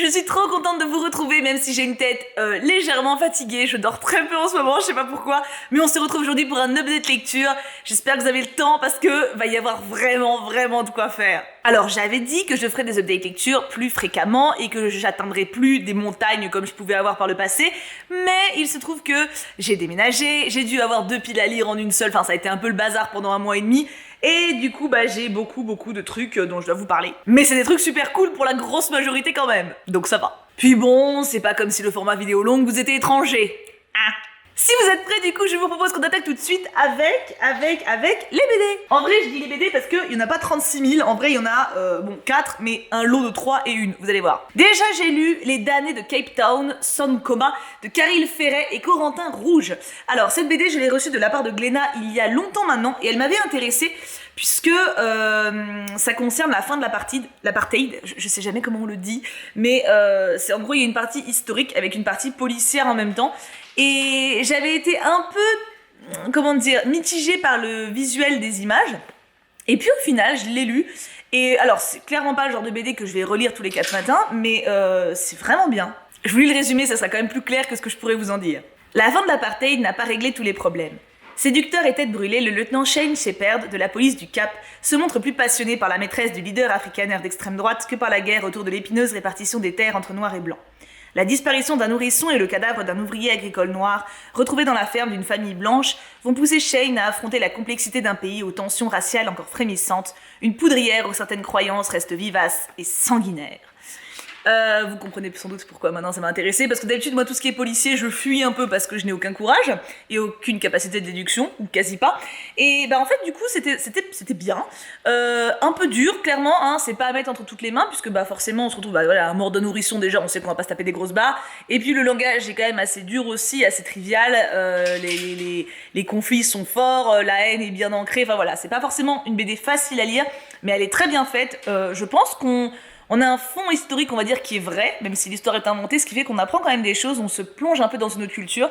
Je suis trop contente de vous retrouver, même si j'ai une tête légèrement fatiguée. Je dors très peu en ce moment, je sais pas pourquoi. Mais on se retrouve aujourd'hui pour un update lecture. J'espère que vous avez le temps parce que va y avoir vraiment de quoi faire. Alors, j'avais dit que je ferais des updates lecture plus fréquemment et que j'atteindrais plus des montagnes comme je pouvais avoir par le passé. Mais il se trouve que j'ai déménagé, j'ai dû avoir 2 piles à lire en une seule. Enfin, ça a été un peu le bazar pendant 1 mois et demi. Et du coup, j'ai beaucoup de trucs dont je dois vous parler. Mais c'est des trucs super cool pour la grosse majorité quand même. Donc ça va. Puis bon, c'est pas comme si le format vidéo long vous était étranger. Hein. Si vous êtes prêts, du coup, je vous propose qu'on attaque tout de suite avec les BD. En vrai, je dis les BD parce qu'il y en a pas 36 000. En vrai, il y en a, 4, mais un lot de 3 et 1. Vous allez voir. Déjà, j'ai lu Les damnés de Cape Town, Son Coma, de Caril Ferret et Corentin Rouge. Alors, cette BD, je l'ai reçue de la part de Glénat il y a longtemps maintenant, et elle m'avait intéressée, puisque ça concerne la fin de l'apartheid, je sais jamais comment on le dit, mais c'est en gros il y a une partie historique avec une partie policière en même temps, et j'avais été un peu, mitigée par le visuel des images, et puis au final je l'ai lu, et alors c'est clairement pas le genre de BD que je vais relire tous les 4 matins, mais c'est vraiment bien. Je vous lis le résumé, ça sera quand même plus clair que ce que je pourrais vous en dire. La fin de l'apartheid n'a pas réglé tous les problèmes. Séducteur et tête brûlée, le lieutenant Shane Shepard de la police du Cap se montre plus passionné par la maîtresse du leader afrikaner d'extrême droite que par la guerre autour de l'épineuse répartition des terres entre noirs et blancs. La disparition d'un nourrisson et le cadavre d'un ouvrier agricole noir, retrouvé dans la ferme d'une famille blanche, vont pousser Shane à affronter la complexité d'un pays aux tensions raciales encore frémissantes, une poudrière où certaines croyances restent vivaces et sanguinaires. Vous comprenez sans doute pourquoi maintenant ça m'a intéressé, parce que d'habitude moi tout ce qui est policier je fuis un peu parce que je n'ai aucun courage et aucune capacité de déduction, ou quasi pas, et en fait du coup c'était bien, un peu dur clairement, hein, c'est pas à mettre entre toutes les mains puisque forcément on se retrouve un mort de nourrisson, déjà on sait qu'on va pas se taper des grosses barres, et puis le langage est quand même assez dur aussi, assez trivial, les conflits sont forts, la haine est bien ancrée, enfin voilà, c'est pas forcément une BD facile à lire, mais elle est très bien faite, je pense qu'on a un fond historique, on va dire, qui est vrai, même si l'histoire est inventée, ce qui fait qu'on apprend quand même des choses, on se plonge un peu dans une autre culture.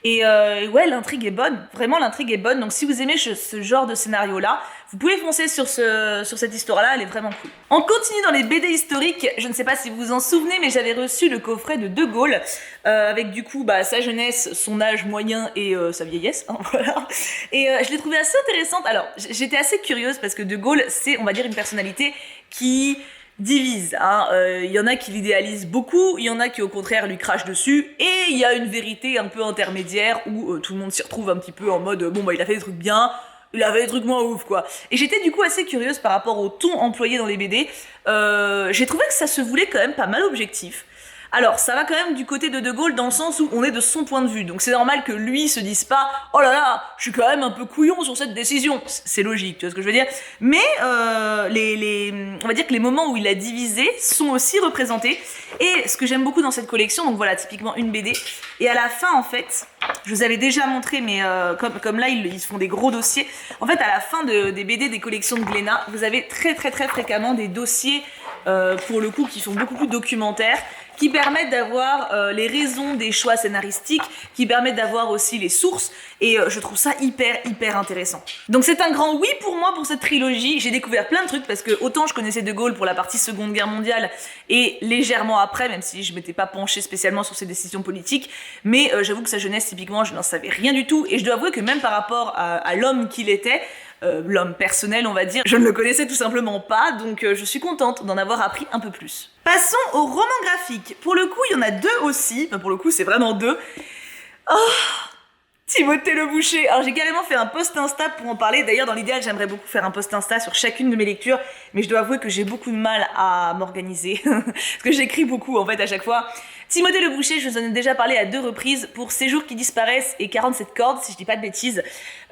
Et ouais, l'intrigue est bonne, vraiment l'intrigue est bonne. Donc si vous aimez ce genre de scénario-là, vous pouvez foncer sur cette histoire-là, elle est vraiment cool. On continue dans les BD historiques, je ne sais pas si vous vous en souvenez, mais j'avais reçu le coffret de De Gaulle, avec du coup sa jeunesse, son âge moyen et sa vieillesse, hein, voilà. Et je l'ai trouvé assez intéressante. Alors, j'étais assez curieuse parce que De Gaulle, c'est, on va dire, une personnalité qui divise, hein. Y en a qui l'idéalisent beaucoup, il y en a qui au contraire lui crachent dessus, et il y a une vérité un peu intermédiaire où tout le monde s'y retrouve un petit peu en mode il a fait des trucs bien, il a fait des trucs moins ouf quoi. Et j'étais du coup assez curieuse par rapport au ton employé dans les BD, j'ai trouvé que ça se voulait quand même pas mal objectif. Alors, ça va quand même du côté de Gaulle dans le sens où on est de son point de vue. Donc c'est normal que lui se dise pas « Oh là là, je suis quand même un peu couillon sur cette décision ». C'est logique, tu vois ce que je veux dire. Mais on va dire que les moments où il a divisé sont aussi représentés. Et ce que j'aime beaucoup dans cette collection, donc voilà, typiquement une BD. Et à la fin, en fait, je vous avais déjà montré, mais comme là, ils font des gros dossiers. En fait, à la fin des BD des collections de Glénat, vous avez très fréquemment des dossiers, pour le coup, qui sont beaucoup plus documentaires, qui permettent d'avoir les raisons des choix scénaristiques, qui permettent d'avoir aussi les sources, et je trouve ça hyper intéressant. Donc c'est un grand oui pour moi pour cette trilogie. J'ai découvert plein de trucs, parce que autant je connaissais De Gaulle pour la partie Seconde Guerre mondiale, et légèrement après, même si je m'étais pas penchée spécialement sur ses décisions politiques, mais j'avoue que sa jeunesse, typiquement, je n'en savais rien du tout, et je dois avouer que même par rapport à l'homme qu'il était, l'homme personnel on va dire, je ne le connaissais tout simplement pas, donc je suis contente d'en avoir appris un peu plus. Passons au roman graphique. Pour le coup il y en a 2 aussi, enfin pour le coup c'est vraiment 2. Oh, Timothée le Boucher. Alors j'ai carrément fait un post Insta pour en parler, d'ailleurs dans l'idéal j'aimerais beaucoup faire un post Insta sur chacune de mes lectures, mais je dois avouer que j'ai beaucoup de mal à m'organiser, parce que j'écris beaucoup en fait à chaque fois. Timothée le Boucher, je vous en ai déjà parlé à 2 reprises, pour Ces jours qui disparaissent et 47 cordes, si je dis pas de bêtises.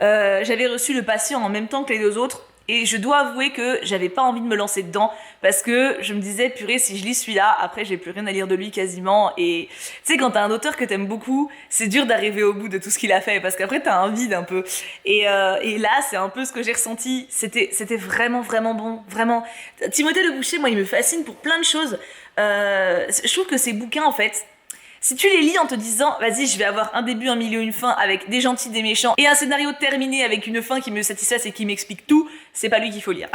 J'avais reçu Le Patient en même temps que les 2 autres, et je dois avouer que j'avais pas envie de me lancer dedans, parce que je me disais, purée, si je lis celui-là, après j'ai plus rien à lire de lui quasiment, et tu sais, quand t'as un auteur que t'aimes beaucoup, c'est dur d'arriver au bout de tout ce qu'il a fait, parce qu'après t'as un vide un peu. Et là, c'est un peu ce que j'ai ressenti, c'était vraiment bon, vraiment. Timothée le Boucher, moi, il me fascine pour plein de choses. Je trouve que ces bouquins, en fait, Si tu les lis en te disant vas-y je vais avoir un début, un milieu, une fin avec des gentils, des méchants et un scénario terminé avec une fin qui me satisfasse et qui m'explique tout, c'est pas lui qu'il faut lire.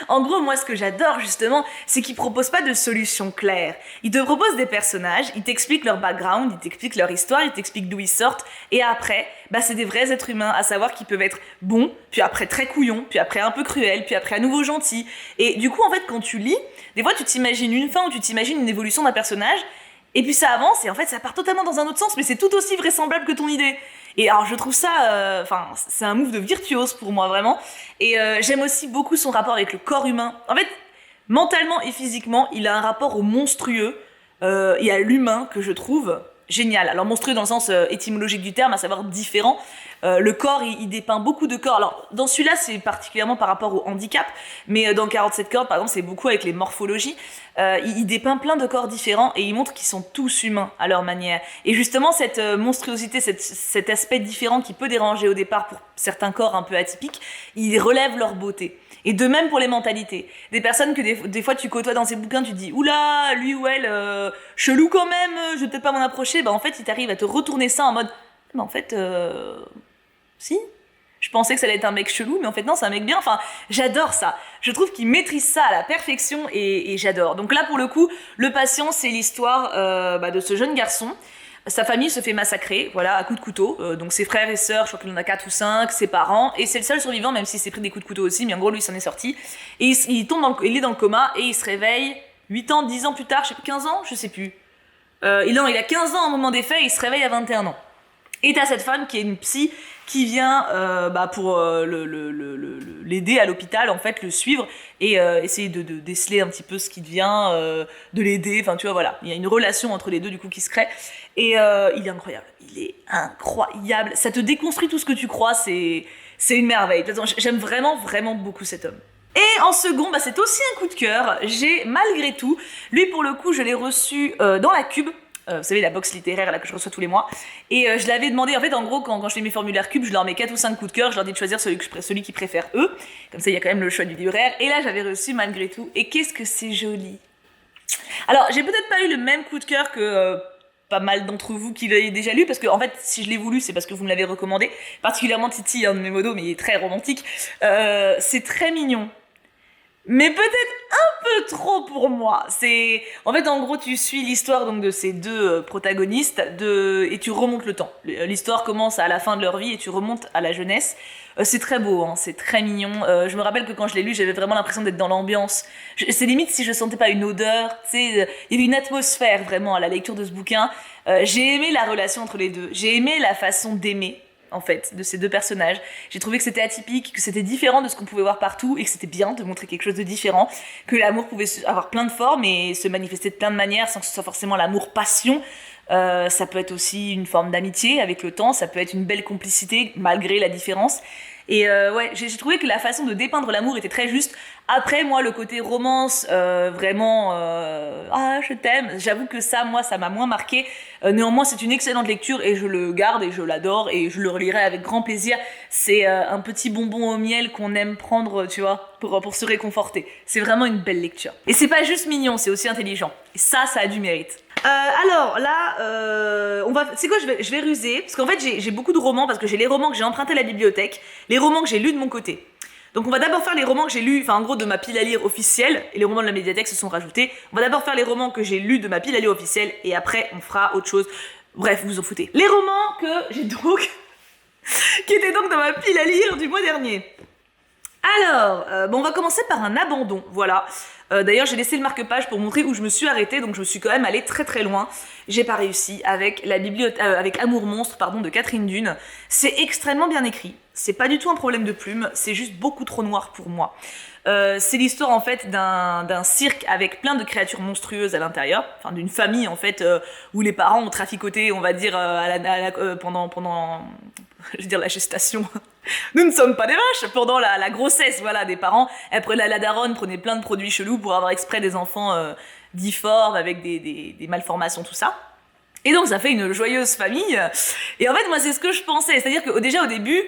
En gros moi ce que j'adore justement c'est qu'il propose pas de solution claire. Il te propose des personnages, il t'explique leur background, il t'explique leur histoire, il t'explique d'où ils sortent et après c'est des vrais êtres humains à savoir qu'ils peuvent être bons, puis après très couillons, puis après un peu cruels, puis après à nouveau gentils. Et du coup en fait quand tu lis, des fois tu t'imagines une fin ou tu t'imagines une évolution d'un personnage. Et puis ça avance et en fait ça part totalement dans un autre sens, mais c'est tout aussi vraisemblable que ton idée. Et alors je trouve ça, c'est un move de virtuose pour moi vraiment. Et j'aime aussi beaucoup son rapport avec le corps humain. En fait, mentalement et physiquement, il a un rapport au monstrueux et à l'humain que je trouve génial. Alors monstrueux dans le sens étymologique du terme, à savoir différent. Le corps, il dépeint beaucoup de corps. Alors dans celui-là, c'est particulièrement par rapport au handicap, mais dans 47 cordes, par exemple, c'est beaucoup avec les morphologies. Il dépeint plein de corps différents et il montre qu'ils sont tous humains à leur manière. Et justement, cette monstruosité, cet aspect différent qui peut déranger au départ pour certains corps un peu atypiques, il relève leur beauté. Et de même pour les mentalités. Des personnes que des fois tu côtoies dans ces bouquins, tu te dis oula, lui ou elle, chelou quand même, je vais peut-être pas m'en approcher. En fait, il t'arrive à te retourner ça en mode en fait, si. Je pensais que ça allait être un mec chelou, mais en fait non, c'est un mec bien. Enfin, j'adore ça. Je trouve qu'il maîtrise ça à la perfection et j'adore. Donc là, pour le coup, Le Patient, c'est l'histoire de ce jeune garçon. Sa famille se fait massacrer, voilà, à coups de couteau. Donc ses frères et sœurs, je crois qu'il en a 4 ou 5, ses parents, et c'est le seul survivant, même s'il s'est pris des coups de couteau aussi, mais en gros, lui, il s'en est sorti. Et il est dans le coma, et il se réveille 8 ans, 10 ans plus tard, je sais plus, 15 ans, je sais plus. Il a 15 ans au moment des faits, et il se réveille à 21 ans. Et t'as cette femme qui est une psy qui vient pour l'aider à l'hôpital, en fait, le suivre et essayer de déceler un petit peu ce qui devient, de l'aider, enfin tu vois, voilà. Il y a une relation entre les deux du coup qui se crée et il est incroyable. Il est incroyable. Ça te déconstruit tout ce que tu crois, c'est une merveille. J'aime vraiment, vraiment beaucoup cet homme. Et en second, c'est aussi un coup de cœur. J'ai Malgré tout. Lui, pour le coup, je l'ai reçu dans la Cube. Vous savez, la box littéraire là, que je reçois tous les mois. Et je l'avais demandé, en fait, en gros, quand je fais mes formulaires Cube, je leur mets 4 ou 5 coups de cœur, je leur dis de choisir celui qu'ils préfèrent eux. Comme ça, il y a quand même le choix du libraire. Et là, j'avais reçu Malgré tout. Et qu'est-ce que c'est joli. Alors, j'ai peut-être pas eu le même coup de cœur que pas mal d'entre vous qui l'avez déjà lu, parce que, en fait, si je l'ai voulu, c'est parce que vous me l'avez recommandé. Particulièrement Titi, un de mes modos, mais il est très romantique. C'est très mignon. Mais peut-être un peu trop pour moi. En fait, en gros, tu suis l'histoire donc de ces deux protagonistes et tu remontes le temps. L'histoire commence à la fin de leur vie et tu remontes à la jeunesse. C'est très beau, hein, c'est très mignon. Je me rappelle que quand je l'ai lu, j'avais vraiment l'impression d'être dans l'ambiance. C'est limite si je sentais pas une odeur, tu sais, il y avait une atmosphère vraiment à la lecture de ce bouquin. J'ai aimé la relation entre les deux. J'ai aimé la façon d'aimer, en fait, de ces deux personnages. J'ai trouvé que c'était atypique, que c'était différent de ce qu'on pouvait voir partout et que c'était bien de montrer quelque chose de différent, que l'amour pouvait avoir plein de formes et se manifester de plein de manières sans que ce soit forcément l'amour-passion. Ça peut être aussi une forme d'amitié avec le temps, ça peut être une belle complicité malgré la différence. Et j'ai trouvé que la façon de dépeindre l'amour était très juste. Après, moi, le côté romance, vraiment, je t'aime, j'avoue que ça m'a moins marqué. Néanmoins, c'est une excellente lecture et je le garde et je l'adore et je le relirai avec grand plaisir. C'est un petit bonbon au miel qu'on aime prendre, tu vois, pour se réconforter. C'est vraiment une belle lecture. Et c'est pas juste mignon, c'est aussi intelligent. Et ça a du mérite. Alors là, c'est quoi, je vais ruser, parce qu'en fait j'ai beaucoup de romans, parce que j'ai les romans que j'ai empruntés à la bibliothèque, les romans que j'ai lus de mon côté. Donc on va d'abord faire les romans que j'ai lus, en gros de ma pile à lire officielle, et les romans de la médiathèque se sont rajoutés. On va d'abord faire les romans que j'ai lus de ma pile à lire officielle, et après on fera autre chose. Bref, vous en foutez. Les romans que j'ai donc, qui étaient donc dans ma pile à lire du mois dernier. Alors, on va commencer par un abandon, voilà. D'ailleurs, j'ai laissé le marque-page pour montrer où je me suis arrêtée, donc je me suis quand même allée très très loin. J'ai pas réussi avec avec Amour Monstre, de Catherine Dune. C'est extrêmement bien écrit. C'est pas du tout un problème de plume, c'est juste beaucoup trop noir pour moi. C'est l'histoire en fait d'un cirque avec plein de créatures monstrueuses à l'intérieur, d'une famille en fait où les parents ont traficoté, on va dire pendant je veux dire la gestation. Nous ne sommes pas des vaches pendant la grossesse, voilà, des parents. La daronne prenait plein de produits chelous pour avoir exprès des enfants difformes avec des malformations, tout ça. Et donc ça fait une joyeuse famille. Et en fait, moi, c'est ce que je pensais. C'est-à-dire que au début,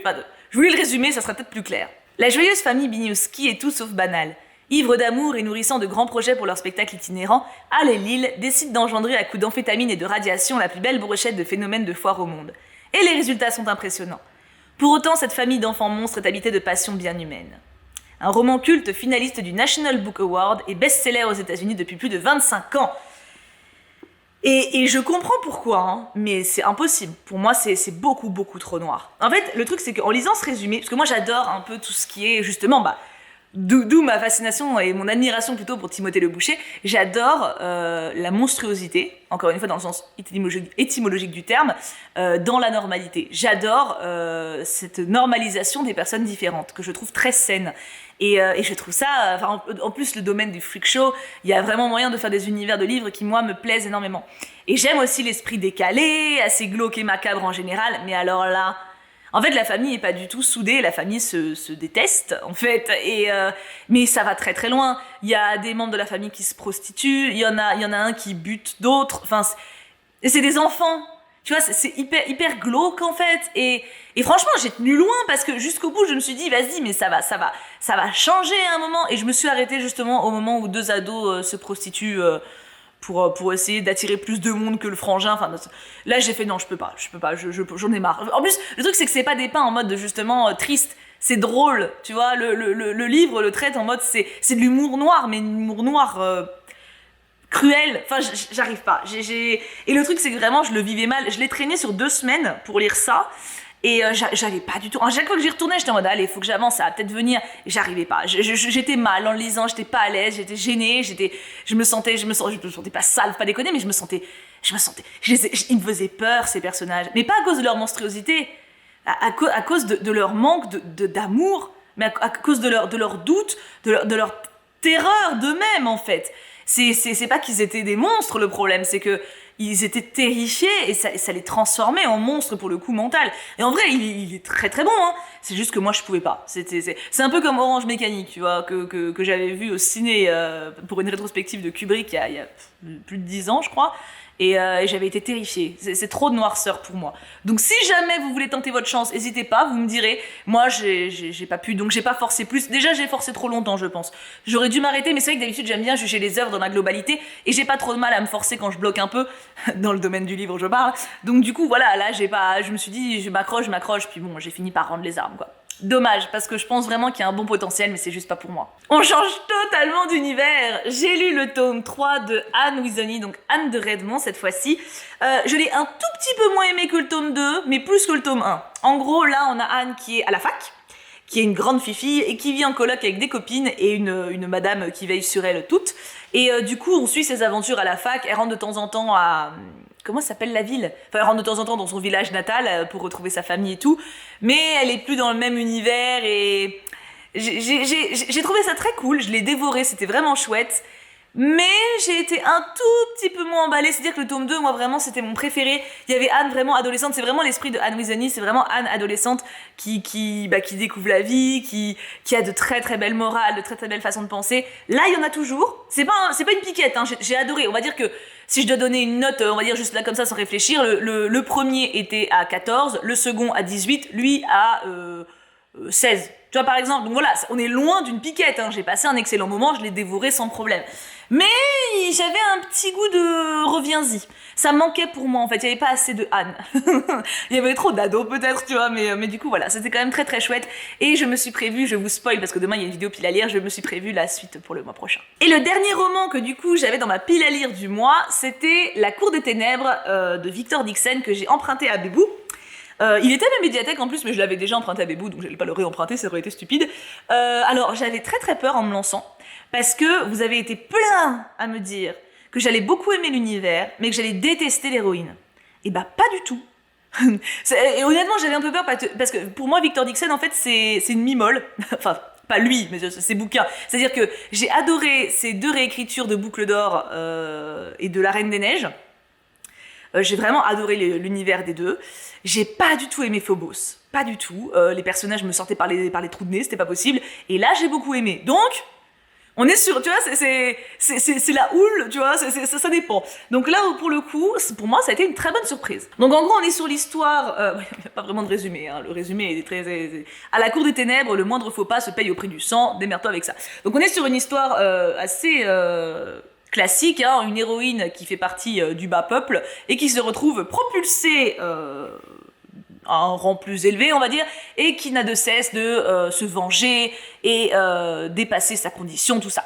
je voulais le résumer, ça sera peut-être plus clair. La joyeuse famille Bignowski est tout sauf banale. Ivres d'amour et nourrissant de grands projets pour leur spectacle itinérant, Hal et Lil décident d'engendrer à coups d'amphétamine et de radiation la plus belle brochette de phénomènes de foire au monde. Et les résultats sont impressionnants. Pour autant, cette famille d'enfants monstres est habitée de passions bien humaines. Un roman culte finaliste du National Book Award et best-seller aux États-Unis depuis plus de 25 ans. Et je comprends pourquoi, hein, mais c'est impossible. Pour moi, c'est beaucoup, beaucoup trop noir. En fait, le truc, c'est qu'en lisant ce résumé, parce que moi j'adore un peu tout ce qui est justement, d'où ma fascination et mon admiration plutôt pour Timothée Le Boucher, j'adore la monstruosité, encore une fois dans le sens étymologique du terme, dans la normalité. J'adore cette normalisation des personnes différentes, que je trouve très saine. Et je trouve ça, en plus le domaine du freak show, il y a vraiment moyen de faire des univers de livres qui moi me plaisent énormément. Et j'aime aussi l'esprit décalé, assez glauque et macabre en général, mais alors là, en fait la famille est pas du tout soudée, la famille se déteste en fait, mais ça va très très loin. Il y a des membres de la famille qui se prostituent, il y en a un qui bute d'autres, enfin c'est des enfants. Tu vois, c'est hyper glauque en fait, et franchement j'ai tenu loin parce que jusqu'au bout je me suis dit vas-y mais ça va changer à un moment, et je me suis arrêtée justement au moment où deux ados se prostituent pour essayer d'attirer plus de monde que le frangin. Enfin là j'ai fait non, je peux pas, j'en ai marre. En plus le truc c'est que c'est pas dépeint en mode justement triste, c'est drôle, tu vois, le livre le traite en mode c'est de l'humour noir, mais l'humour noir cruel, enfin j'arrive pas. Et le truc c'est que vraiment je le vivais mal, je l'ai traîné sur 2 semaines pour lire ça, et j'avais pas du tout, à chaque fois que j'y retournais j'étais en mode allez faut que j'avance, ça va peut-être venir, et j'arrivais pas, j'étais mal en le lisant, j'étais pas à l'aise, j'étais gênée, je me sentais pas sale, pas déconner, mais il me faisaient peur ces personnages, mais pas à cause de leur monstruosité, à cause de leur manque d'amour, mais à cause de leur doute, de leur terreur d'eux-mêmes en fait. C'est pas qu'ils étaient des monstres, le problème, c'est que ils étaient terrifiés et ça les transformait en monstres pour le coup mental. Et en vrai, il est très très bon, hein. C'est juste que moi je pouvais pas. C'est un peu comme Orange Mécanique, tu vois, que j'avais vu au ciné pour une rétrospective de Kubrick il y a plus de 10 ans, je crois. Et j'avais été terrifiée. C'est trop de noirceur pour moi. Donc si jamais vous voulez tenter votre chance, n'hésitez pas, vous me direz. Moi, j'ai pas pu, donc j'ai pas forcé plus. Déjà, j'ai forcé trop longtemps, je pense. J'aurais dû m'arrêter, mais c'est vrai que d'habitude, j'aime bien juger les œuvres dans la globalité, et j'ai pas trop de mal à me forcer quand je bloque un peu, dans le domaine du livre, je parle. Donc du coup, voilà, là, je me suis dit, je m'accroche, puis bon, j'ai fini par rendre les armes, quoi. Dommage, parce que je pense vraiment qu'il y a un bon potentiel, mais c'est juste pas pour moi. On change totalement d'univers. J'ai lu le tome 3 de Anne Wizoni, donc Anne de Redmond cette fois-ci. Je l'ai un tout petit peu moins aimé que le tome 2, mais plus que le tome 1. En gros, là, on a Anne qui est à la fac, qui est une grande fifi, et qui vit en coloc avec des copines, et une madame qui veille sur elle toutes. Et du coup, on suit ses aventures à la fac. Elle rentre de temps en temps à... Comment s'appelle la ville ? Enfin, elle rentre de temps en temps dans son village natal pour retrouver sa famille et tout, mais elle est plus dans le même univers, et j'ai trouvé ça très cool, je l'ai dévoré, c'était vraiment chouette, mais j'ai été un tout petit peu moins emballée, c'est-à-dire que le tome 2, moi vraiment c'était mon préféré. Il y avait Anne vraiment adolescente, c'est vraiment l'esprit de Anne Wizoni, c'est vraiment Anne adolescente qui découvre la vie, qui a de très très belles morales, de très très belles façons de penser. Là il y en a toujours, c'est pas une piquette, hein. J'ai adoré, on va dire que si je dois donner une note, on va dire juste là comme ça sans réfléchir, le premier était à 14, le second à 18, lui à 16. Tu vois par exemple, donc voilà, on est loin d'une piquette, hein. J'ai passé un excellent moment, je l'ai dévoré sans problème. Mais j'avais un petit goût de reviens-y. Ça manquait pour moi en fait, il n'y avait pas assez de Anne. Il y avait trop d'ados peut-être, tu vois, mais du coup voilà, c'était quand même très très chouette. Et je me suis prévu, je vous spoil parce que demain il y a une vidéo pile à lire, je me suis prévu la suite pour le mois prochain. Et le dernier roman que du coup j'avais dans ma pile à lire du mois, c'était La Cour des Ténèbres de Victor Dixon, que j'ai emprunté à Bébou. Il était à ma médiathèque en plus, mais je l'avais déjà emprunté à Bébou, donc j'allais pas le réemprunter, ça aurait été stupide. Alors j'avais très très peur en me lançant, parce que vous avez été plein à me dire que j'allais beaucoup aimer l'univers, mais que j'allais détester l'héroïne. Et bah pas du tout. Et honnêtement j'avais un peu peur, parce que pour moi Victor Dixon en fait c'est une mimole, enfin pas lui, mais ses bouquins. C'est-à-dire que j'ai adoré ces 2 réécritures de Boucle d'Or et de La Reine des Neiges. J'ai vraiment adoré l'univers des 2. J'ai pas du tout aimé Phobos, pas du tout. Les personnages me sortaient par les trous de nez, c'était pas possible. Et là, j'ai beaucoup aimé. Donc, On est sur, tu vois, c'est la houle, tu vois, ça dépend. Donc là, pour le coup, pour moi, ça a été une très bonne surprise. Donc en gros, on est sur l'histoire, il n'y a pas vraiment de résumé, hein, le résumé est très... À la cour des ténèbres, le moindre faux pas se paye au prix du sang, démerde-toi avec ça. Donc on est sur une histoire assez... classique, hein, une héroïne qui fait partie du bas peuple et qui se retrouve propulsée à un rang plus élevé, on va dire, et qui n'a de cesse de se venger et dépasser sa condition, tout ça.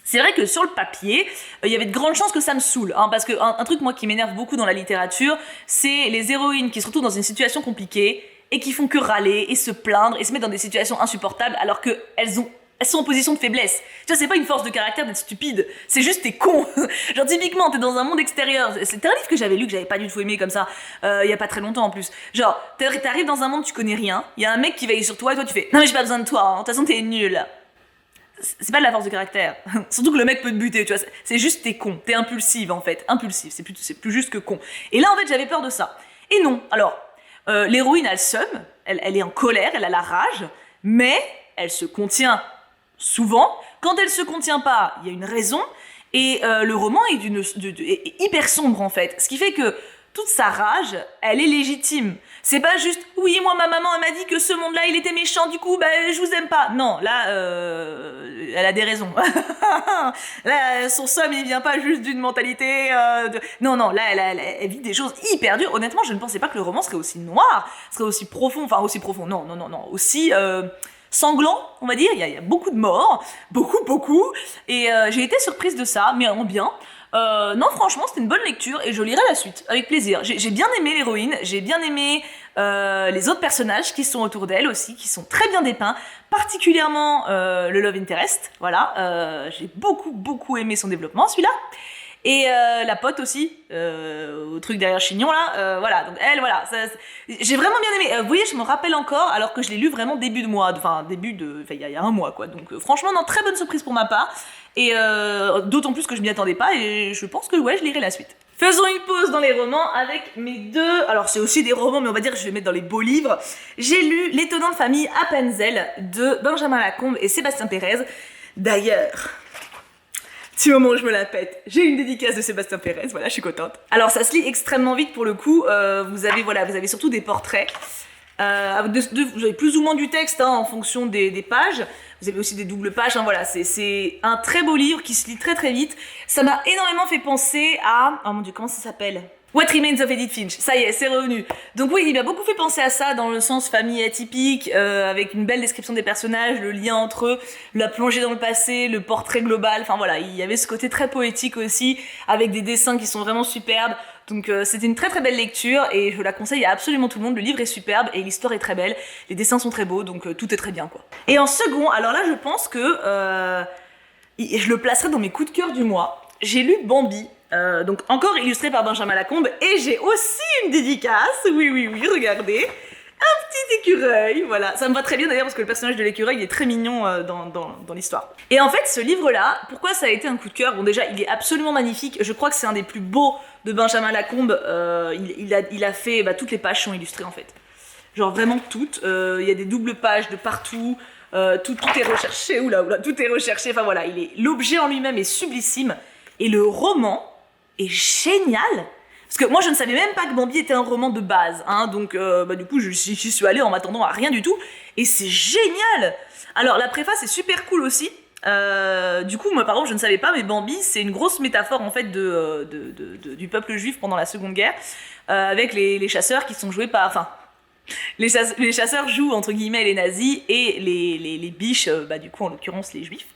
C'est vrai que sur le papier, il y avait de grandes chances que ça me saoule, hein, parce que un truc moi qui m'énerve beaucoup dans la littérature, c'est les héroïnes qui se retrouvent dans une situation compliquée et qui font que râler et se plaindre et se mettre dans des situations insupportables alors qu'elles sont en position de faiblesse. Tu vois, c'est pas une force de caractère d'être stupide, c'est juste t'es con. Genre typiquement, t'es dans un monde extérieur. C'était un livre que j'avais lu, que j'avais pas du tout aimé comme ça, il y a pas très longtemps en plus. Genre, t'arrives dans un monde, tu connais rien, il y a un mec qui veille sur toi et toi tu fais « Non mais j'ai pas besoin de toi, hein, de toute façon t'es nul ». C'est pas de la force de caractère. Surtout que le mec peut te buter, tu vois. C'est juste t'es con, t'es impulsive en fait. Impulsive, c'est plus juste que con. Et là en fait j'avais peur de ça. Et non, alors, l'héroïne a le seum, elle est en colère, elle a la rage, mais elle se contient souvent. Quand elle se contient pas, il y a une raison, et le roman est hyper sombre en fait. Ce qui fait que toute sa rage, elle est légitime. C'est pas juste « Oui, moi, ma maman, elle m'a dit que ce monde-là, il était méchant, du coup, je vous aime pas. » Non, là, elle a des raisons. Là, son somme, il vient pas juste d'une mentalité... Non, là, elle vit des choses hyper dures. Honnêtement, je ne pensais pas que le roman serait aussi noir, serait aussi profond, non, aussi... sanglant, on va dire, il y a beaucoup de morts, beaucoup, et j'ai été surprise de ça, mais en bien. Non, franchement, c'était une bonne lecture et je lirai la suite, avec plaisir. J'ai bien aimé l'héroïne, j'ai bien aimé les autres personnages qui sont autour d'elle aussi, qui sont très bien dépeints, particulièrement le Love Interest, voilà, j'ai beaucoup aimé son développement, celui-là. Et la pote aussi, au truc derrière Chignon là, voilà, donc elle, voilà, j'ai vraiment bien aimé. Vous voyez, je me rappelle encore, alors que je l'ai lu vraiment début de mois, il y a un mois quoi, donc franchement, non, très bonne surprise pour ma part, et d'autant plus que je m'y attendais pas, et je pense que ouais, je lirai la suite. Faisons une pause dans les romans avec mes deux... Alors c'est aussi des romans, mais on va dire que je vais les mettre dans les beaux livres. J'ai lu L'étonnante famille Appenzell de Benjamin Lacombe et Sébastien Pérez. D'ailleurs... Petit moment où je me la pète. J'ai une dédicace de Sébastien Pérez, voilà, je suis contente. Alors ça se lit extrêmement vite pour le coup, vous avez surtout des portraits, vous avez plus ou moins du texte hein, en fonction des pages, vous avez aussi des doubles pages, hein, voilà, c'est un très beau livre qui se lit très vite. Ça m'a énormément fait penser à... Oh mon dieu, comment ça s'appelle ? What Remains of Edith Finch, ça y est, c'est revenu. Donc oui, il m'a beaucoup fait penser à ça dans le sens famille atypique, avec une belle description des personnages, le lien entre eux, la plongée dans le passé, le portrait global, enfin voilà, il y avait ce côté très poétique aussi, avec des dessins qui sont vraiment superbes. Donc c'était une très belle lecture et je la conseille à absolument tout le monde, le livre est superbe et l'histoire est très belle, les dessins sont très beaux, donc tout est très bien quoi. Et en second, alors là je pense que je le placerai dans mes coups de cœur du mois, j'ai lu Bambi. Donc encore illustré par Benjamin Lacombe et j'ai aussi une dédicace, oui, regardez, un petit écureuil, voilà, ça me va très bien d'ailleurs parce que le personnage de l'écureuil est très mignon dans l'histoire. Et en fait ce livre-là, pourquoi ça a été un coup de cœur? Bon déjà il est absolument magnifique, je crois que c'est un des plus beaux de Benjamin Lacombe, il a fait, toutes les pages sont illustrées en fait, genre vraiment toutes, il y a des doubles pages de partout, tout est recherché, tout est recherché, enfin voilà, l'objet en lui-même est sublissime et le roman est génial parce que moi je ne savais même pas que Bambi était un roman de base hein, donc du coup j'y suis allée en m'attendant à rien du tout et c'est génial. Alors la préface est super cool aussi, du coup moi par exemple je ne savais pas mais Bambi c'est une grosse métaphore en fait du peuple juif pendant la Seconde Guerre avec les chasseurs qui sont joués par... Enfin, les chasseurs jouent entre guillemets les nazis et les biches, du coup en l'occurrence les juifs.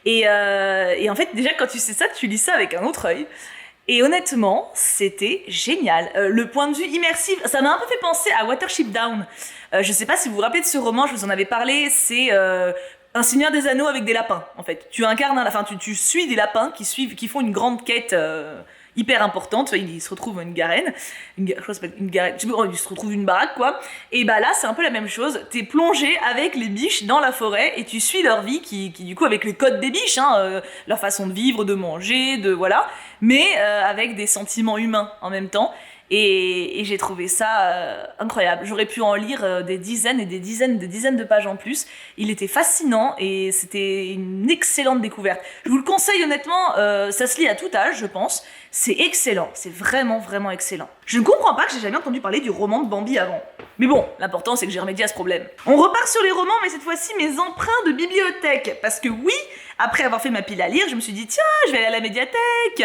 Et en fait déjà quand tu sais ça, tu lis ça avec un autre œil. Et honnêtement, c'était génial. Le point de vue immersif, ça m'a un peu fait penser à Watership Down. Je sais pas si vous vous rappelez de ce roman, je vous en avais parlé, c'est un Seigneur des Anneaux avec des lapins, en fait. Tu incarnes, tu suis des lapins qui font une grande quête hyper importante. Ils se retrouvent une garenne, je crois que ça s'appelle une garenne, ils se retrouvent une baraque, quoi. Et là, c'est un peu la même chose. T'es plongé avec les biches dans la forêt et tu suis leur vie qui du coup, avec les codes des biches, leur façon de vivre, de manger, voilà, mais avec des sentiments humains en même temps. Et j'ai trouvé ça incroyable. J'aurais pu en lire des dizaines et des dizaines de pages en plus. Il était fascinant et c'était une excellente découverte. Je vous le conseille honnêtement, ça se lit à tout âge, je pense. C'est excellent, c'est vraiment, vraiment excellent. Je ne comprends pas que j'ai jamais entendu parler du roman de Bambi avant. Mais bon, l'important c'est que j'ai remédié à ce problème. On repart sur les romans, mais cette fois-ci mes emprunts de bibliothèque. Parce que oui, après avoir fait ma pile à lire, je me suis dit tiens, je vais aller à la médiathèque.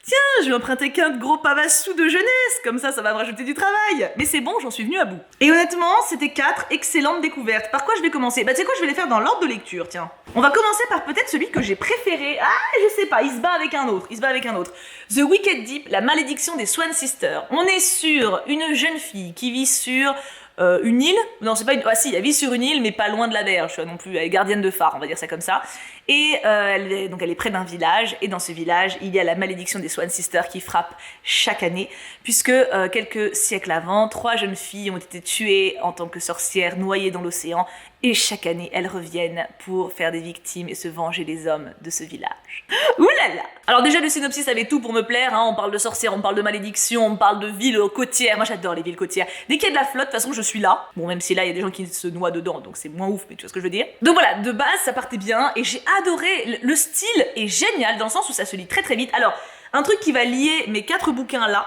Tiens, je vais emprunter qu'un gros pavassou de jeunesse, comme ça va me rajouter du travail. Mais c'est bon, j'en suis venue à bout. Et honnêtement, c'était 4 excellentes découvertes. Par quoi je vais commencer? Bah tu sais quoi, je vais les faire dans l'ordre de lecture, tiens. On va commencer par peut-être celui que j'ai préféré. Ah, je sais pas, il se bat avec un autre. The Wicked Deep, la malédiction des Swan Sisters. On est sur une jeune fille qui vit sur une île. Non, c'est pas une... Ah si, elle vit sur une île, mais pas loin de la mer, non plus. Elle est gardienne de phare, on va dire ça comme ça. Et elle est près d'un village, et dans ce village, il y a la malédiction des Swan Sisters qui frappe chaque année, puisque quelques siècles avant, 3 jeunes filles ont été tuées en tant que sorcières, noyées dans l'océan, et chaque année, elles reviennent pour faire des victimes et se venger des hommes de ce village. Ouh là là! Alors déjà, le synopsis avait tout pour me plaire, hein. On parle de sorcières, on parle de malédiction, on parle de villes côtières. Moi, j'adore les villes côtières. Dès qu'il y a de la flotte, de toute façon, je suis là. Bon, même si là, il y a des gens qui se noient dedans, donc c'est moins ouf, mais tu vois ce que je veux dire. Donc voilà, de base, ça partait bien, et j'ai adoré. Le style est génial, dans le sens où ça se lit très très vite. Alors, un truc qui va lier mes 4 bouquins là,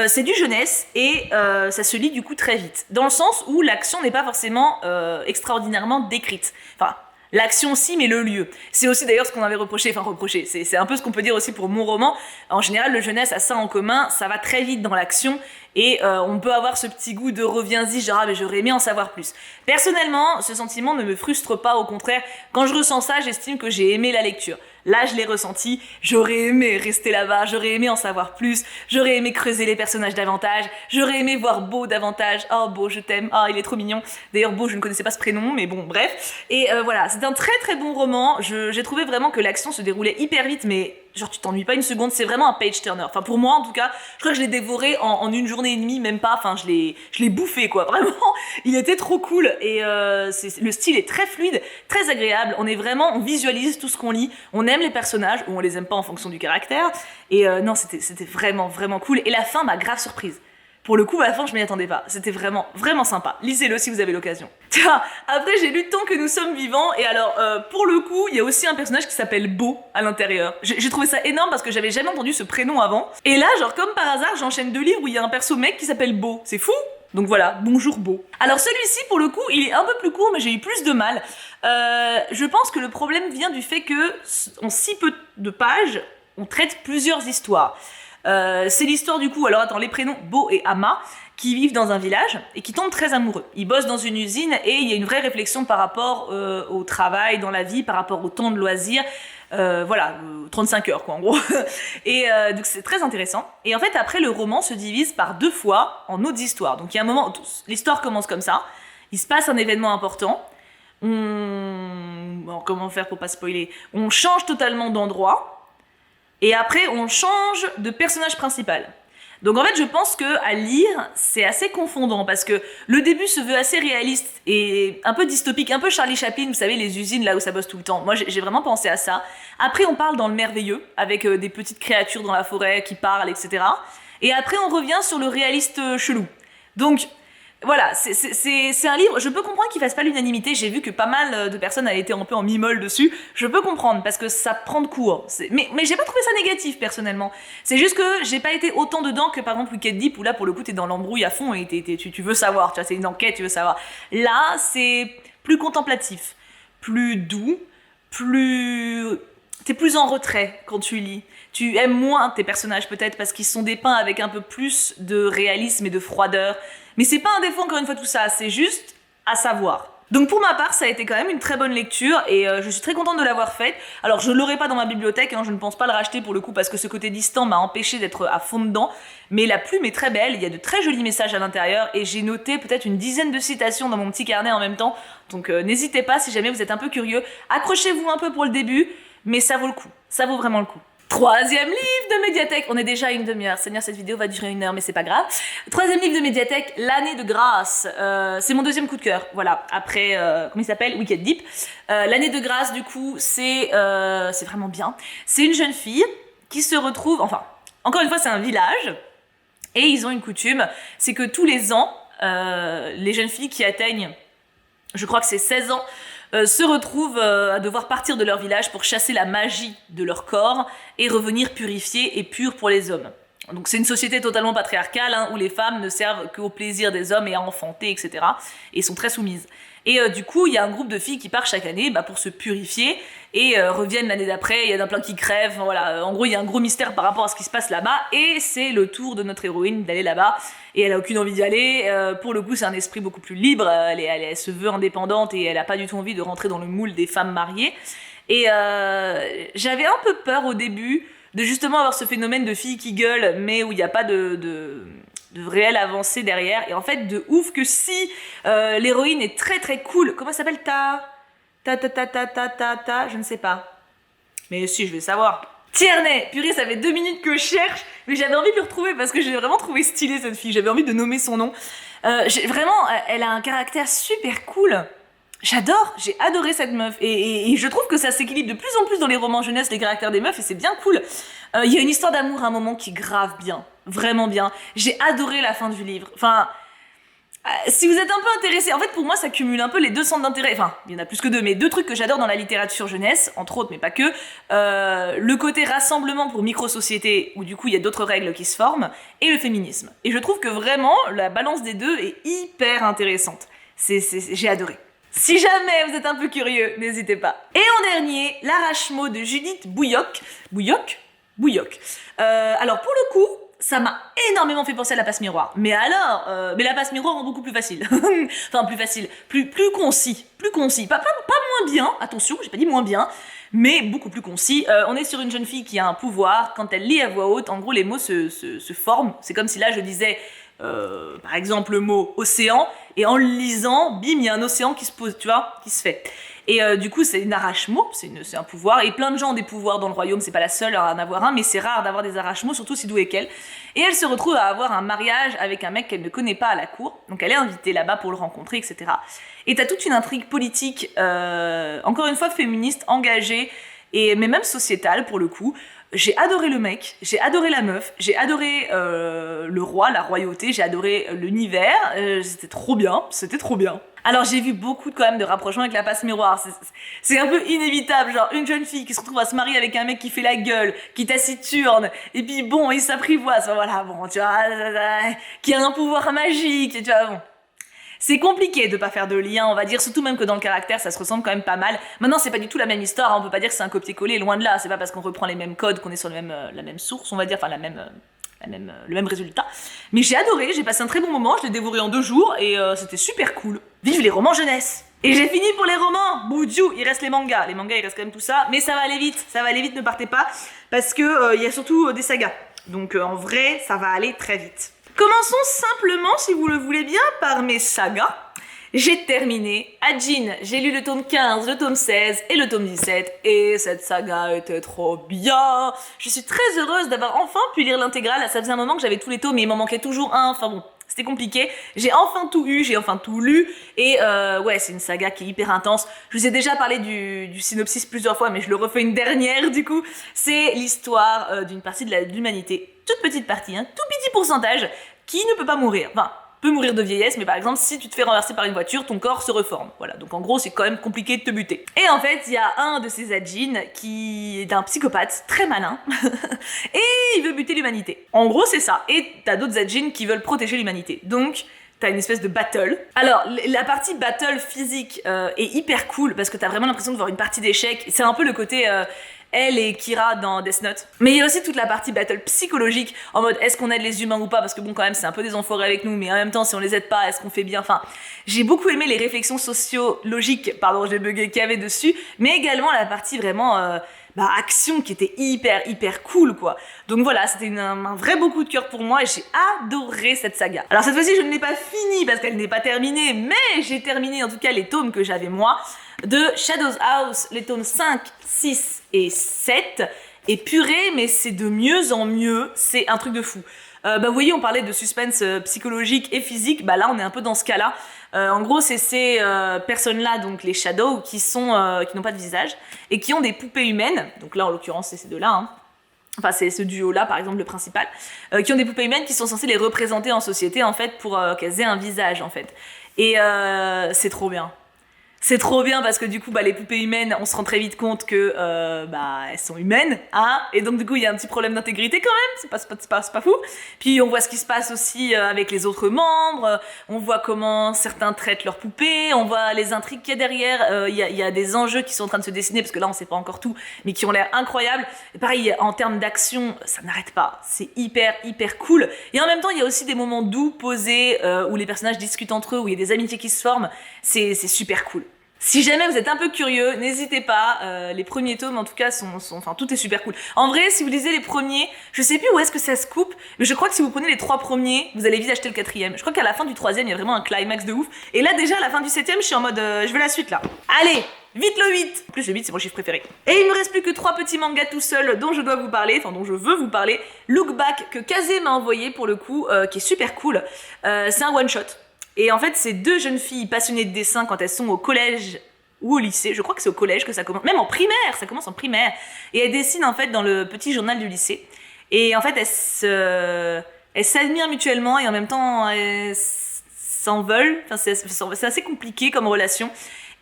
c'est du jeunesse et ça se lit du coup très vite. Dans le sens où l'action n'est pas forcément extraordinairement décrite. Enfin, l'action si, mais le lieu. C'est aussi d'ailleurs ce qu'on avait reproché, c'est un peu ce qu'on peut dire aussi pour mon roman. En général, le jeunesse a ça en commun, ça va très vite dans l'action et on peut avoir ce petit goût de reviens-y, genre ah mais j'aurais aimé en savoir plus. Personnellement, ce sentiment ne me frustre pas, au contraire, quand je ressens ça, j'estime que j'ai aimé la lecture. Là, je l'ai ressenti, j'aurais aimé rester là-bas, j'aurais aimé en savoir plus, j'aurais aimé creuser les personnages davantage, j'aurais aimé voir Beau davantage. Oh, Beau, je t'aime, oh, il est trop mignon. D'ailleurs, Beau, je ne connaissais pas ce prénom, mais bon, bref. Et voilà, c'est un très très bon roman. J'ai trouvé vraiment que l'action se déroulait hyper vite, mais genre tu t'ennuies pas une seconde, c'est vraiment un page-turner. Enfin, pour moi, en tout cas, je crois que je l'ai dévoré en une journée et demie, même pas, enfin, je l'ai bouffé, quoi. Vraiment, il était trop cool. Et le style est très fluide, très agréable. On visualise tout ce qu'on lit, on aime les personnages, ou on les aime pas en fonction du caractère. Et non, c'était vraiment, vraiment cool. Et la fin m'a grave surprise. Pour le coup, à la fin, je m'y attendais pas. C'était vraiment, vraiment sympa. Lisez-le si vous avez l'occasion. Tiens, après, j'ai lu Tant que nous sommes vivants. Et alors, pour le coup, il y a aussi un personnage qui s'appelle Beau à l'intérieur. J'ai trouvé ça énorme parce que j'avais jamais entendu ce prénom avant. Et là, genre, comme par hasard, j'enchaîne 2 livres où il y a un perso mec qui s'appelle Beau. C'est fou! Donc voilà, bonjour Beau. Alors celui-ci, pour le coup, il est un peu plus court, mais j'ai eu plus de mal. Je pense que le problème vient du fait que, en si peu de pages, on traite plusieurs histoires. C'est l'histoire du coup, alors attends, les prénoms Beau et Ama, qui vivent dans un village et qui tombent très amoureux. Ils bossent dans une usine et il y a une vraie réflexion par rapport au travail, dans la vie, par rapport au temps de loisirs. 35 heures quoi en gros. Et donc c'est très intéressant. Et en fait après le roman se divise par 2 fois en autres histoires. Donc il y a un moment, l'histoire commence comme ça, il se passe un événement important, bon, comment faire pour pas spoiler, on change totalement d'endroit, et après on change de personnage principal. Donc en fait je pense que à lire c'est assez confondant parce que le début se veut assez réaliste et un peu dystopique, un peu Charlie Chaplin, vous savez les usines là où ça bosse tout le temps. Moi j'ai vraiment pensé à ça. Après on parle dans le merveilleux avec des petites créatures dans la forêt qui parlent, etc. Et après on revient sur le réaliste chelou. Donc voilà, c'est un livre, je peux comprendre qu'il fasse pas l'unanimité, j'ai vu que pas mal de personnes avaient été un peu en mi-molle dessus, je peux comprendre, parce que ça prend de court, mais j'ai pas trouvé ça négatif, personnellement. C'est juste que j'ai pas été autant dedans que par exemple Wicked Deep, où là, pour le coup, t'es dans l'embrouille à fond et tu veux savoir, tu vois, c'est une enquête, tu veux savoir. Là, c'est plus contemplatif, plus doux, t'es plus en retrait quand tu lis. Tu aimes moins tes personnages peut-être parce qu'ils sont dépeints avec un peu plus de réalisme et de froideur. Mais c'est pas un défaut encore une fois tout ça, c'est juste à savoir. Donc pour ma part, ça a été quand même une très bonne lecture et je suis très contente de l'avoir faite. Alors je l'aurai pas dans ma bibliothèque, hein, je ne pense pas le racheter pour le coup parce que ce côté distant m'a empêché d'être à fond dedans. Mais la plume est très belle, il y a de très jolis messages à l'intérieur et j'ai noté peut-être une dizaine de citations dans mon petit carnet en même temps. Donc n'hésitez pas si jamais vous êtes un peu curieux. Accrochez-vous un peu pour le début, mais ça vaut le coup, ça vaut vraiment le coup. 3e livre de médiathèque, on est déjà à une demi-heure, Seigneur cette vidéo va durer 1 heure mais c'est pas grave. 3e livre de médiathèque, L'année de grâce, c'est mon 2e coup de cœur, voilà, après, comment il s'appelle, Wicked Deep. L'année de grâce du coup, c'est vraiment bien. C'est une jeune fille qui se retrouve, enfin, encore une fois c'est un village, Et ils ont une coutume, c'est que tous les ans, les jeunes filles qui atteignent, je crois que c'est 16 ans, se retrouvent à devoir partir de leur village pour chasser la magie de leur corps et revenir purifiées et pures pour les hommes. Donc c'est une société totalement patriarcale hein, où les femmes ne servent qu'au plaisir des hommes et à enfanter, etc. Et sont très soumises. Et du coup, il y a un groupe de filles qui part chaque année pour se purifier et reviennent l'année d'après. Il y en a plein qui crèvent. Voilà. En gros, il y a un gros mystère par rapport à ce qui se passe là-bas. Et c'est le tour de notre héroïne d'aller là-bas. Et elle a aucune envie d'y aller. Pour le coup, c'est un esprit beaucoup plus libre. Elle se veut indépendante et elle a pas du tout envie de rentrer dans le moule des femmes mariées. Et j'avais un peu peur au début de justement avoir ce phénomène de filles qui gueulent, mais où il n'y a pas de réelle avancée derrière. Et en fait, de ouf que si l'héroïne est très très cool. Comment ça s'appelle je ne sais pas. Mais si, je vais savoir. Tierney, purée, ça fait 2 minutes que je cherche, mais j'avais envie de le retrouver parce que j'ai vraiment trouvé stylée cette fille. J'avais envie de nommer son nom. Vraiment, elle a un caractère super cool. J'adore, j'ai adoré cette meuf et je trouve que ça s'équilibre de plus en plus dans les romans jeunesse, les caractères des meufs et c'est bien cool. Il y a une histoire d'amour à un moment qui est grave bien, vraiment bien. J'ai adoré la fin du livre. Enfin, si vous êtes un peu intéressé, en fait pour moi ça cumule un peu les 2 centres d'intérêt, enfin il y en a plus que 2, mais 2 trucs que j'adore dans la littérature jeunesse, entre autres mais pas que, le côté rassemblement pour micro-société où du coup il y a d'autres règles qui se forment, et le féminisme. Et je trouve que vraiment la balance des 2 est hyper intéressante. J'ai adoré. Si jamais vous êtes un peu curieux, n'hésitez pas. Et en dernier, l'arrache-mot de Judith Bouilloc. Bouilloc. Alors pour le coup, ça m'a énormément fait penser à la passe miroir. Mais alors, mais la passe miroir en beaucoup plus facile. Enfin plus facile, plus concis. Pas moins bien, attention, j'ai pas dit moins bien, mais beaucoup plus concis. On est sur une jeune fille qui a un pouvoir. Quand elle lit à voix haute, en gros les mots se forment. C'est comme si là je disais... par exemple le mot océan et en le lisant bim il y a un océan qui se pose, tu vois, qui se fait et du coup c'est une arrache-mot, c'est un pouvoir et plein de gens ont des pouvoirs dans le royaume, c'est pas la seule à en avoir un mais c'est rare d'avoir des arrache-mots, surtout si douée qu'elle, et elle se retrouve à avoir un mariage avec un mec qu'elle ne connaît pas à la cour, donc elle est invitée là-bas pour le rencontrer, etc. Et t'as toute une intrigue politique encore une fois féministe, engagée mais même sociétale pour le coup. J'ai adoré le mec, j'ai adoré la meuf, j'ai adoré le roi, la royauté, j'ai adoré l'univers, c'était trop bien. Alors j'ai vu beaucoup quand même de rapprochements avec la passe miroir, c'est un peu inévitable, genre une jeune fille qui se retrouve à se marier avec un mec qui fait la gueule, qui taciturne, et puis bon, il s'apprivoise, voilà, bon, tu vois, qui a un pouvoir magique, tu vois, bon. C'est compliqué de pas faire de lien, on va dire, surtout même que dans le caractère, ça se ressemble quand même pas mal. Maintenant, c'est pas du tout la même histoire, hein, on peut pas dire que c'est un copier-coller, loin de là, c'est pas parce qu'on reprend les mêmes codes qu'on est sur la même source, on va dire, enfin le même résultat. Mais j'ai adoré, j'ai passé un très bon moment, je l'ai dévoré en 2 jours et c'était super cool. Vive les romans jeunesse! Et j'ai fini pour les romans. Boudiou, il reste les mangas il reste quand même tout ça, mais ça va aller vite, ne partez pas, parce que il y a surtout des sagas. Donc en vrai, ça va aller très vite. Commençons simplement, si vous le voulez bien, par mes sagas. J'ai terminé Ajin, j'ai lu le tome 15, le tome 16 et le tome 17 et cette saga était trop bien. Je suis très heureuse d'avoir enfin pu lire l'intégrale, ça faisait un moment que j'avais tous les tomes mais il m'en manquait toujours un, enfin bon, c'était compliqué. J'ai enfin tout eu, j'ai enfin tout lu et ouais, c'est une saga qui est hyper intense. Je vous ai déjà parlé du synopsis plusieurs fois mais je le refais une dernière du coup. C'est l'histoire d'une partie de l'humanité, toute petite partie, hein, tout petit pourcentage, qui ne peut pas mourir. Enfin, peut mourir de vieillesse, mais par exemple, si tu te fais renverser par une voiture, ton corps se reforme. Voilà, donc en gros, c'est quand même compliqué de te buter. Et en fait, il y a un de ces Ajin qui est un psychopathe très malin, et il veut buter l'humanité. En gros, c'est ça. Et t'as d'autres Ajin qui veulent protéger l'humanité. Donc, t'as une espèce de battle. Alors, la partie battle physique est hyper cool, parce que t'as vraiment l'impression de voir une partie d'échecs. C'est un peu le côté... elle et Kira dans Death Note. Mais il y a aussi toute la partie battle psychologique, en mode est-ce qu'on aide les humains ou pas, parce que bon quand même c'est un peu des enfoirés avec nous, mais en même temps si on les aide pas, est-ce qu'on fait bien, enfin j'ai beaucoup aimé les réflexions sociologiques, pardon j'ai bugué, qu'il y avait dessus, mais également la partie vraiment action qui était hyper cool quoi. Donc voilà, c'était un vrai beau coup de cœur pour moi et j'ai adoré cette saga. Alors cette fois-ci je ne l'ai pas finie parce qu'elle n'est pas terminée, mais j'ai terminé en tout cas les tomes que j'avais moi de Shadows House, les tomes 5, 6 et 7. Et purée, mais c'est de mieux en mieux, c'est un truc de fou. Vous voyez, on parlait de suspense psychologique et physique, là on est un peu dans ce cas-là. En gros, c'est ces personnes-là, donc les Shadows, qui n'ont pas de visage et qui ont des poupées humaines. Donc là, en l'occurrence, c'est ces deux-là. Hein. enfin c'est ce duo-là par exemple le principal, qui ont des poupées humaines qui sont censées les représenter en société en fait pour qu'elles aient un visage en fait. Et c'est trop bien. C'est trop bien parce que du coup, les poupées humaines, on se rend très vite compte que elles sont humaines, hein. Et donc du coup, il y a un petit problème d'intégrité quand même. C'est pas fou. Puis on voit ce qui se passe aussi avec les autres membres. On voit comment certains traitent leurs poupées. On voit les intrigues qu'il y a derrière. Il y a des enjeux qui sont en train de se dessiner parce que là, on sait pas encore tout, mais qui ont l'air incroyables. Et pareil, en termes d'action, ça n'arrête pas. C'est hyper cool. Et en même temps, il y a aussi des moments doux, posés, où les personnages discutent entre eux, où il y a des amitiés qui se forment. C'est super cool. Si jamais vous êtes un peu curieux, n'hésitez pas, les premiers tomes en tout cas enfin tout est super cool. En vrai, si vous lisez les premiers, je sais plus où est-ce que ça se coupe, mais je crois que si vous prenez les 3 premiers, vous allez vite acheter le 4e. Je crois qu'à la fin du 3e, il y a vraiment un climax de ouf. Et là déjà, à la fin du 7e, je suis en mode, je veux la suite là. Allez, vite le 8. En plus le 8 c'est mon chiffre préféré. Et il me reste plus que 3 petits mangas tout seuls dont je dois vous parler, enfin dont je veux vous parler. Look Back, que Kazé m'a envoyé pour le coup, qui est super cool. C'est un one shot. Et en fait, c'est 2 jeunes filles passionnées de dessin quand elles sont au collège ou au lycée. Je crois que c'est au collège que ça commence. Même en primaire, ça commence en primaire. Et elles dessinent en fait dans le petit journal du lycée. Et en fait, elles s'admirent mutuellement et en même temps, elles s'en veulent. Enfin, c'est assez compliqué comme relation.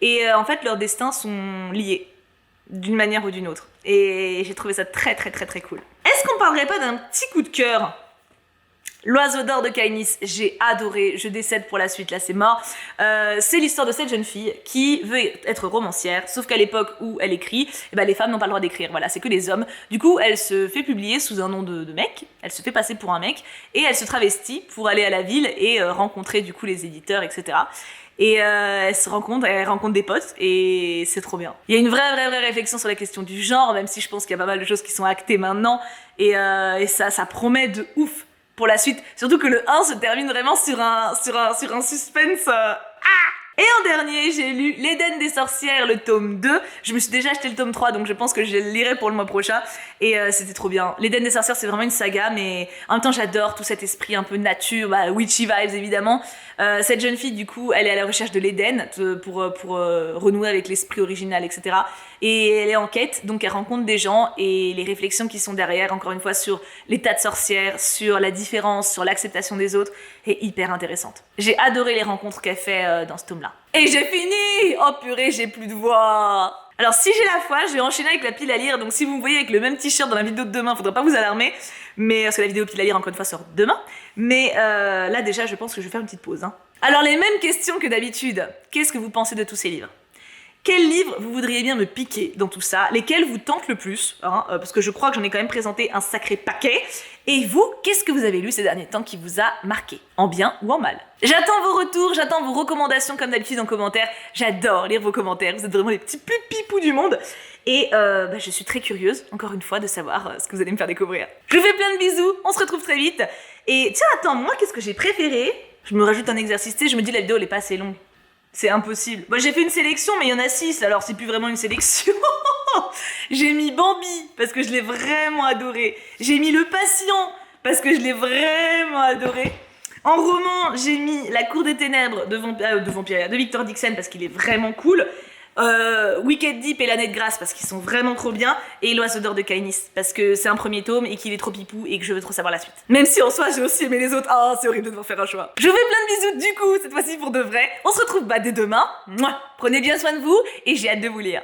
Et en fait, leurs destins sont liés d'une manière ou d'une autre. Et j'ai trouvé ça très cool. Est-ce qu'on parlerait pas d'un petit coup de cœur ? L'oiseau d'or de Kainis, j'ai adoré, je décède pour la suite, là c'est mort. C'est l'histoire de cette jeune fille qui veut être romancière, sauf qu'à l'époque où elle écrit, les femmes n'ont pas le droit d'écrire, voilà, c'est que les hommes. Du coup, elle se fait publier sous un nom de mec, elle se fait passer pour un mec, et elle se travestit pour aller à la ville et rencontrer du coup les éditeurs, etc. Et elle rencontre des potes, et c'est trop bien. Il y a une vraie réflexion sur la question du genre, même si je pense qu'il y a pas mal de choses qui sont actées maintenant, et ça promet de ouf pour la suite, surtout que le 1 se termine vraiment sur un suspense. Et en dernier, j'ai lu L'Éden des sorcières, le tome 2. Je me suis déjà acheté le tome 3, donc je pense que je le lirai pour le mois prochain. Et c'était trop bien. L'Éden des sorcières, c'est vraiment une saga, mais en même temps, j'adore tout cet esprit un peu nature, witchy vibes évidemment. Cette jeune fille, du coup, elle est à la recherche de l'Éden pour renouer avec l'esprit original, etc. Et elle est en quête, donc elle rencontre des gens et les réflexions qui sont derrière, encore une fois, sur l'état de sorcière, sur la différence, sur l'acceptation des autres, est hyper intéressante. J'ai adoré les rencontres qu'elle fait dans ce tome-là. Et j'ai fini! Oh purée, j'ai plus de voix! Alors si j'ai la foi, je vais enchaîner avec la pile à lire, donc si vous me voyez avec le même t-shirt dans la vidéo de demain, faudra pas vous alarmer, mais parce que la vidéo pile à lire encore une fois sort demain, mais là déjà je pense que je vais faire une petite pause. Alors les mêmes questions que d'habitude, qu'est-ce que vous pensez de tous ces livres ? Quel livre vous voudriez bien me piquer dans tout ça ? Lesquels vous tentent le plus, parce que je crois que j'en ai quand même présenté un sacré paquet. Et vous, qu'est-ce que vous avez lu ces derniers temps qui vous a marqué ? En bien ou en mal ? J'attends vos retours, j'attends vos recommandations comme d'habitude en commentaire. J'adore lire vos commentaires, vous êtes vraiment les petits pipous du monde. Et je suis très curieuse, encore une fois, de savoir ce que vous allez me faire découvrir. Je vous fais plein de bisous, on se retrouve très vite. Et tiens, attends, moi, qu'est-ce que j'ai préféré ? Je me rajoute un exercice, je me dis la vidéo elle est pas assez longue. C'est impossible. Moi j'ai fait une sélection, mais il y en a 6, alors c'est plus vraiment une sélection. J'ai mis Bambi, parce que je l'ai vraiment adoré. J'ai mis Le Patient, parce que je l'ai vraiment adoré. En roman, j'ai mis La Cour des Ténèbres de Victor Dixon, parce qu'il est vraiment cool. Wicked Deep et L'Année de Grâce, parce qu'ils sont vraiment trop bien. Et L'Oiseau d'or de Kainis, parce que c'est un premier tome et qu'il est trop pipou et que je veux trop savoir la suite. Même si en soi j'ai aussi aimé les autres. Ah, c'est horrible de devoir faire un choix. Je vous fais plein de bisous du coup, cette fois-ci pour de vrai. On se retrouve dès demain. Mouah. Prenez bien soin de vous et j'ai hâte de vous lire.